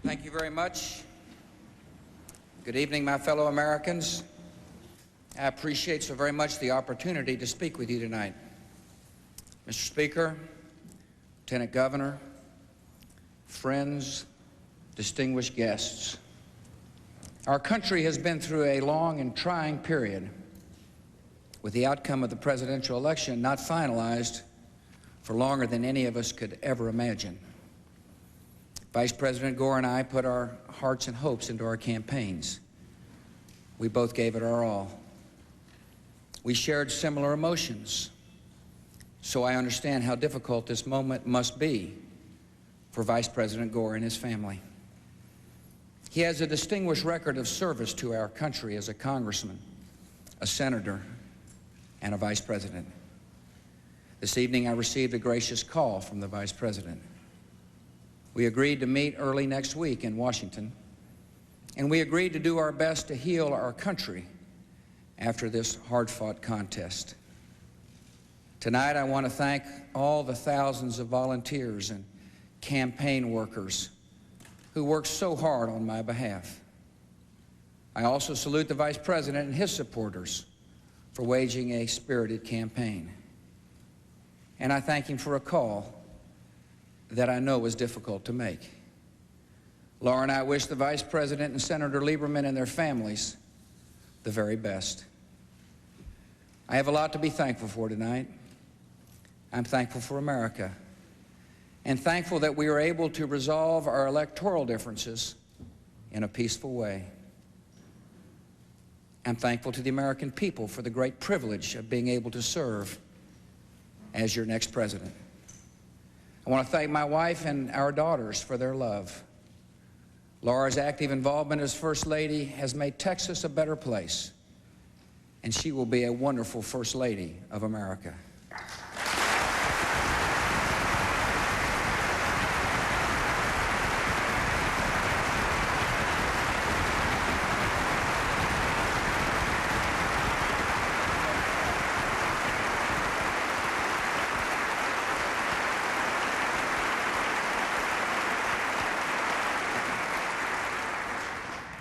Thank you very much. Good evening, my fellow Americans. I appreciate so very much the opportunity to speak with you tonight. Mr. Speaker, Lieutenant Governor, friends, distinguished guests, our country has been through a long and trying period, with the outcome of the presidential election not finalized for longer than any of us could ever imagine. Vice President Gore and I put our hearts and hopes into our campaigns. We both gave it our all. We shared similar emotions, so I understand how difficult this moment must be for Vice President Gore and his family. He has a distinguished record of service to our country as a congressman, a senator, and a vice president. This evening I received a gracious call from the Vice President. We agreed to meet early next week in Washington, and we agreed to do our best to heal our country after this hard-fought contest. Tonight I want to thank all the thousands of volunteers and campaign workers who worked so hard on my behalf. I also salute the Vice President and his supporters for waging a spirited campaign. And I thank him for a call that I know was difficult to make. Laura and I wish the Vice President and Senator Lieberman and their families the very best. I have a lot to be thankful for tonight. I'm thankful for America, and thankful that we are able to resolve our electoral differences in a peaceful way. I'm thankful to the American people for the great privilege of being able to serve as your next president. I want to thank my wife and our daughters for their love. Laura's active involvement as First Lady has made Texas a better place, and she will be a wonderful First Lady of America.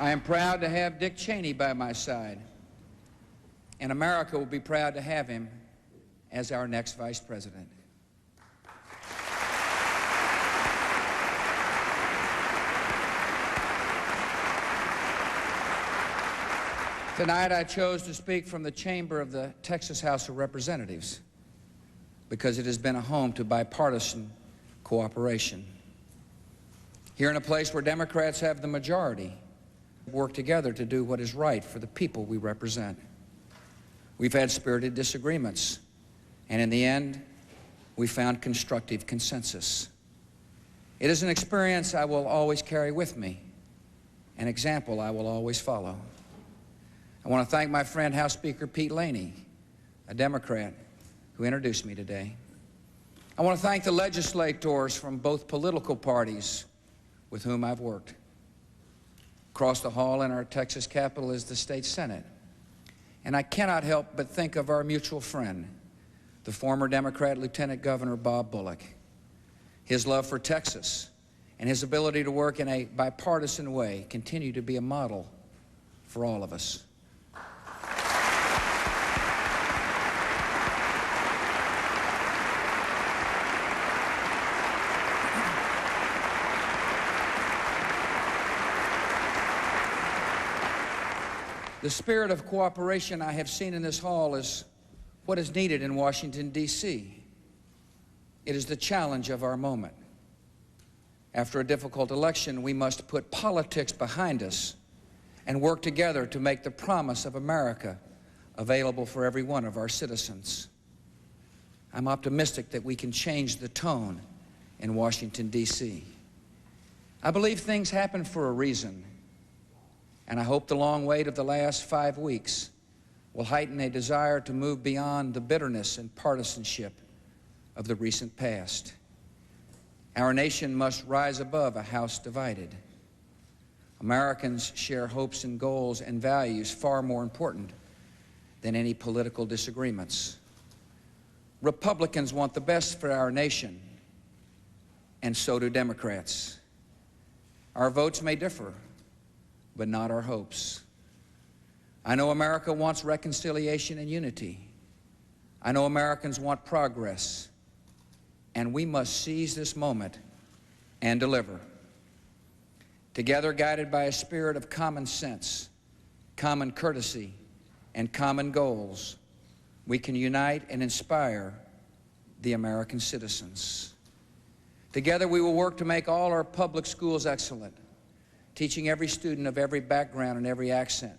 I am proud to have Dick Cheney by my side, and America will be proud to have him as our next Vice President. Tonight I chose to speak from the chamber of the Texas House of Representatives because it has been a home to bipartisan cooperation. Here in a place where Democrats have the majority, work together to do what is right for the people we represent. We've had spirited disagreements, and in the end, we found constructive consensus. It is an experience I will always carry with me, an example I will always follow. I want to thank my friend House Speaker Pete Laney, a Democrat, who introduced me today. I want to thank the legislators from both political parties with whom I've worked. Across the hall in our Texas Capitol is the state Senate. And I cannot help but think of our mutual friend, the former Democrat Lieutenant Governor Bob Bullock. His love for Texas and his ability to work in a bipartisan way continue to be a model for all of us. The spirit of cooperation I have seen in this hall is what is needed in Washington, D.C. It is the challenge of our moment. After a difficult election, we must put politics behind us and work together to make the promise of America available for every one of our citizens. I'm optimistic that we can change the tone in Washington, D.C. I believe things happen for a reason. And I hope the long wait of the last 5 weeks will heighten a desire to move beyond the bitterness and partisanship of the recent past. Our nation must rise above a house divided. Americans share hopes and goals and values far more important than any political disagreements. Republicans want the best for our nation, and so do Democrats. Our votes may differ, but not our hopes. I know America wants reconciliation and unity. I know Americans want progress, and we must seize this moment and deliver. Together, guided by a spirit of common sense, common courtesy, and common goals, we can unite and inspire the American citizens. Together, we will work to make all our public schools excellent, teaching every student of every background and every accent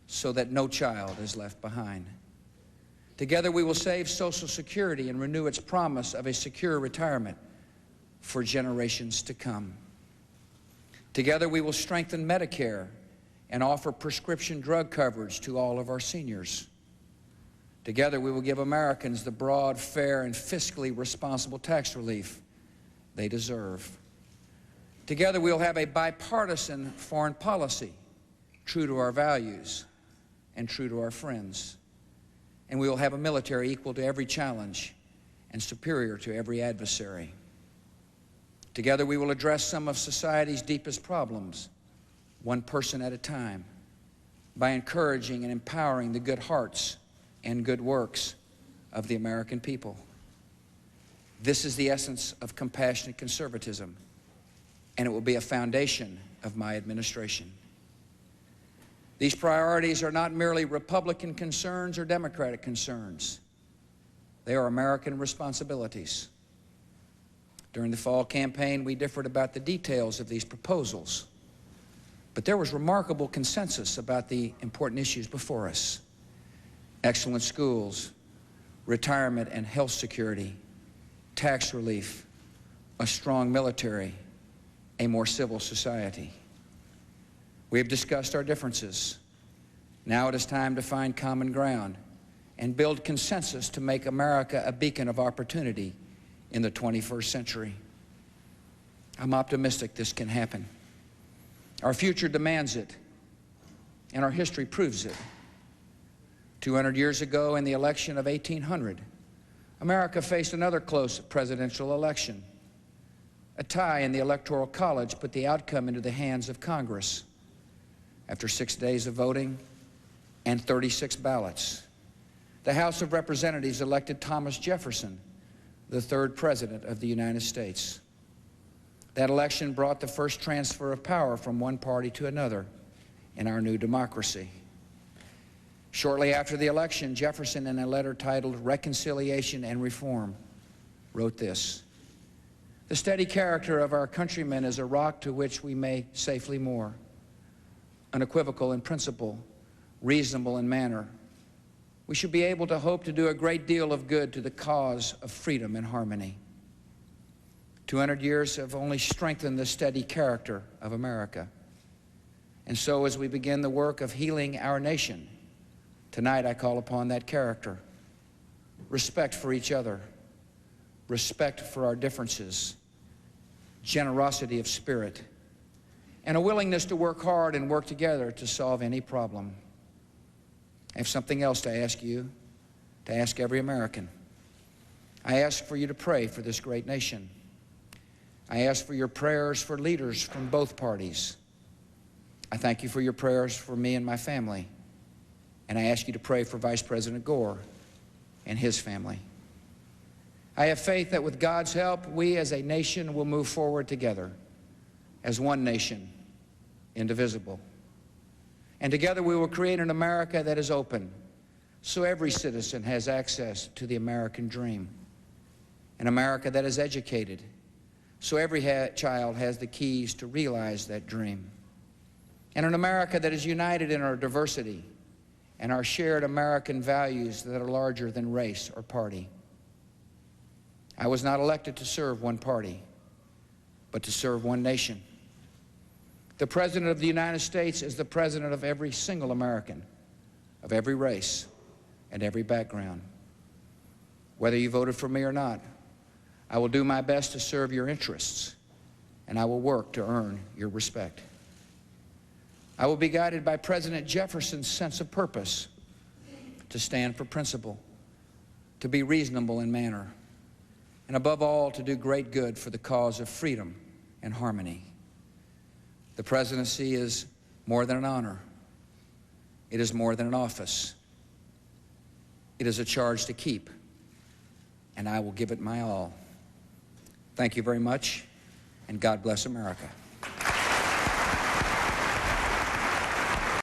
so that no child is left behind. Together, we will save Social Security and renew its promise of a secure retirement for generations to come. Together, we will strengthen Medicare and offer prescription drug coverage to all of our seniors. Together, we will give Americans the broad, fair, and fiscally responsible tax relief they deserve. Together, we will have a bipartisan foreign policy, true to our values and true to our friends. And we will have a military equal to every challenge and superior to every adversary. Together, we will address some of society's deepest problems, one person at a time, by encouraging and empowering the good hearts and good works of the American people. This is the essence of compassionate conservatism, and it will be a foundation of my administration. These priorities are not merely Republican concerns or Democratic concerns. They are American responsibilities. During the fall campaign, we differed about the details of these proposals, but there was remarkable consensus about the important issues before us: excellent schools, retirement and health security, tax relief, a strong military, a more civil society. We have discussed our differences. Now it is time to find common ground and build consensus to make America a beacon of opportunity in the 21st century. I'm optimistic this can happen. Our future demands it, and our history proves it. 200 years ago, in the election of 1800, America faced another close presidential election. A tie in the Electoral College put the outcome into the hands of Congress. After 6 days of voting and 36 ballots, the House of Representatives elected Thomas Jefferson, the third president of the United States. That election brought the first transfer of power from one party to another in our new democracy. Shortly after the election, Jefferson, in a letter titled Reconciliation and Reform, wrote this: "The steady character of our countrymen is a rock to which we may safely moor, unequivocal in principle, reasonable in manner. We should be able to hope to do a great deal of good to the cause of freedom and harmony." 200 years have only strengthened the steady character of America. And so, as we begin the work of healing our nation, tonight I call upon that character: respect for each other, respect for our differences, generosity of spirit, and a willingness to work hard and work together to solve any problem. I have something else to ask you, to ask every American. I ask for you to pray for this great nation. I ask for your prayers for leaders from both parties. I thank you for your prayers for me and my family. And I ask you to pray for Vice President Gore and his family. I have faith that with God's help, we as a nation will move forward together as one nation, indivisible. And together we will create an America that is open, so every citizen has access to the American dream. An America that is educated, so every child has the keys to realize that dream. And an America that is united in our diversity and our shared American values that are larger than race or party. I was not elected to serve one party, but to serve one nation. The President of the United States is the President of every single American, of every race and every background. Whether you voted for me or not, I will do my best to serve your interests, and I will work to earn your respect. I will be guided by President Jefferson's sense of purpose, to stand for principle, to be reasonable in manner, and above all, to do great good for the cause of freedom and harmony. The presidency is more than an honor. It is more than an office. It is a charge to keep, and I will give it my all. Thank you very much, and God bless America.